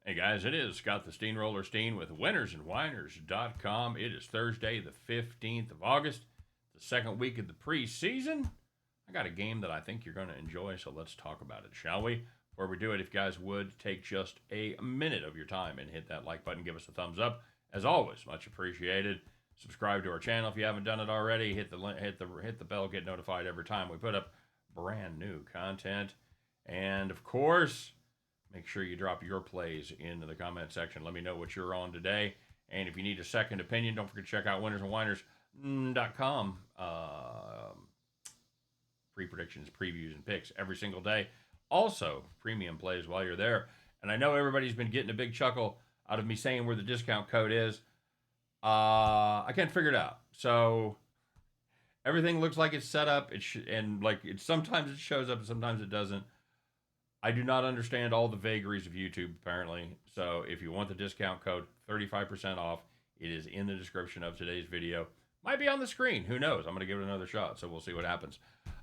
Hey guys, it is Scott the Steamroller Steen with winnersandwhiners.com. It is Thursday, the 15th of August, the second week of the preseason. I got a game that I think you're going to enjoy, so let's talk about it, shall we? Before we do it, if you guys would take just a minute of your time and hit that like button, give us a thumbs up. As always, much appreciated. Subscribe to our channel if you haven't done it already. Hit the bell, get notified every time we put up brand new content. And of course, make sure you drop your plays into the comment section. Let me know what you're on today. And if you need a second opinion, don't forget to check out winnersandwhiners.com. Free predictions, previews, and picks every single day. Also, premium plays while you're there. And I know everybody's been getting a big chuckle out of me saying where the discount code is. I can't figure it out. So everything looks like it's set up. Sometimes it shows up and sometimes it doesn't. I do not understand all the vagaries of YouTube, apparently. So if you want the discount code, 35% off, it is in the description of today's video. Might be on the screen. Who knows? I'm going to give it another shot, so we'll see what happens.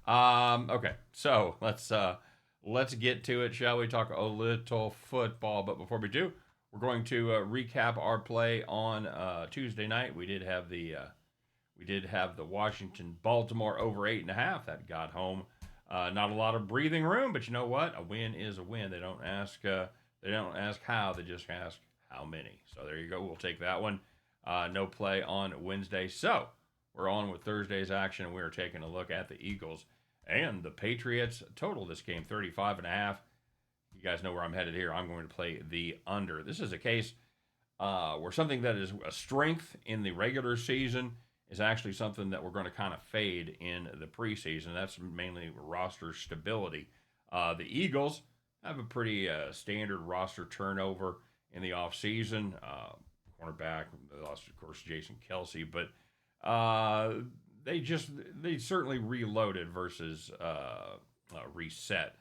Okay, so let's get to it, shall we? Talk a little football. But before we do, we're going to recap our play on Tuesday night. We did have the Washington-Baltimore over 8.5 that got home. Not a lot of breathing room, but you know what? A win is a win. They don't ask how, they just ask how many. So there you go. We'll take that one. No play on Wednesday. So we're on with Thursday's action. We are taking a look at the Eagles and the Patriots. Total this game 35.5. You guys know where I'm headed here. I'm going to play the under. This is a case where something that is a strength in the regular season is actually something that we're going to kind of fade in the preseason. That's mainly roster stability. The Eagles have a pretty standard roster turnover in the offseason. Cornerback, they lost, of course, Jason Kelsey, but they certainly reloaded versus reset.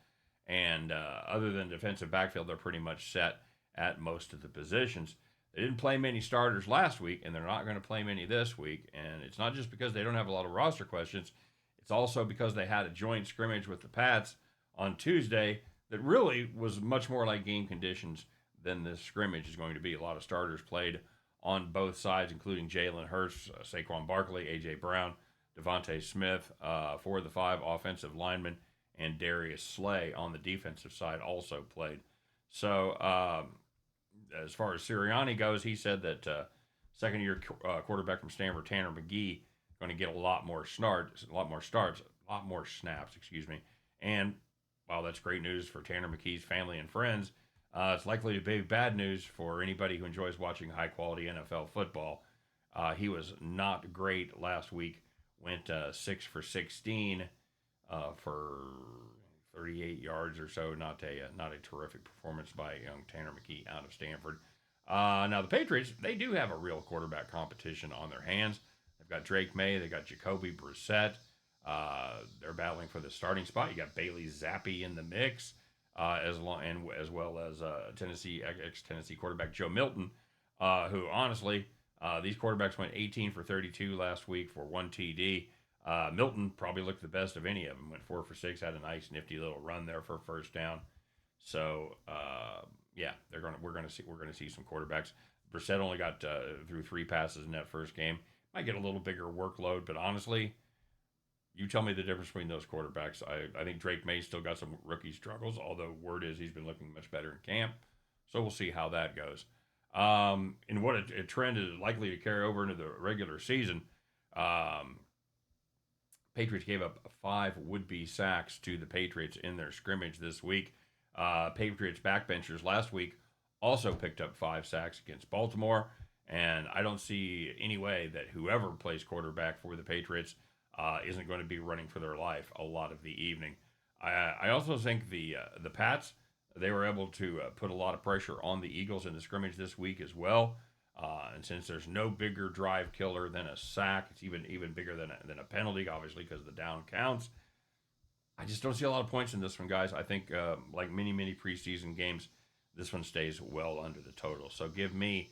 And other than defensive backfield, they're pretty much set at most of the positions. They didn't play many starters last week, and they're not going to play many this week. And it's not just because they don't have a lot of roster questions. It's also because they had a joint scrimmage with the Pats on Tuesday that really was much more like game conditions than this scrimmage is going to be. A lot of starters played on both sides, including Jalen Hurts, Saquon Barkley, A.J. Brown, Devontae Smith, 4 of the 5 offensive linemen, and Darius Slay on the defensive side also played. So, as far as Sirianni goes, he said that second-year quarterback from Stanford, Tanner McGee, going to get a lot more snaps, And while that's great news for Tanner McGee's family and friends, it's likely to be bad news for anybody who enjoys watching high-quality NFL football. He was not great last week. Went 6 for 16 for 38 yards or so. Not a terrific performance by young Tanner McGee out of Stanford. Now the Patriots, they do have a real quarterback competition on their hands. They've got Drake May, they got Jacoby Brissett. They're battling for the starting spot. You got Bailey Zappi in the mix, as well as ex-Tennessee quarterback Joe Milton, who honestly, these quarterbacks went 18 for 32 last week for 1 TD. Milton probably looked the best of any of them. Went 4 for 6, had a nice nifty little run there for a first down. So we're gonna see some quarterbacks. Brissett only got through 3 passes in that first game. Might get a little bigger workload, but honestly, you tell me the difference between those quarterbacks. I think Drake May still got some rookie struggles, although word is he's been looking much better in camp. So we'll see how that goes. And what a trend is likely to carry over into the regular season. Patriots gave up 5 would-be sacks to the Patriots in their scrimmage this week. Patriots backbenchers last week also picked up 5 sacks against Baltimore, and I don't see any way that whoever plays quarterback for the Patriots isn't going to be running for their life a lot of the evening. I also think the Pats, they were able to put a lot of pressure on the Eagles in the scrimmage this week as well. And since there's no bigger drive killer than a sack, it's even bigger than a penalty, obviously, because the down counts. I just don't see a lot of points in this one, guys. I think, like many preseason games, this one stays well under the total. So give me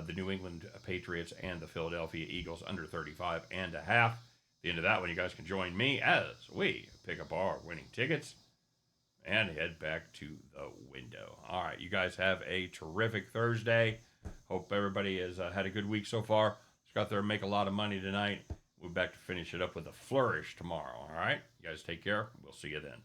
the New England Patriots and the Philadelphia Eagles under 35.5. At the end of that one, you guys can join me as we pick up our winning tickets. and head back to the window. All right, you guys have a terrific Thursday. Hope everybody has had a good week so far. Let's go out there and make a lot of money tonight. We'll be back to finish it up with a flourish tomorrow. All right, you guys take care. We'll see you then.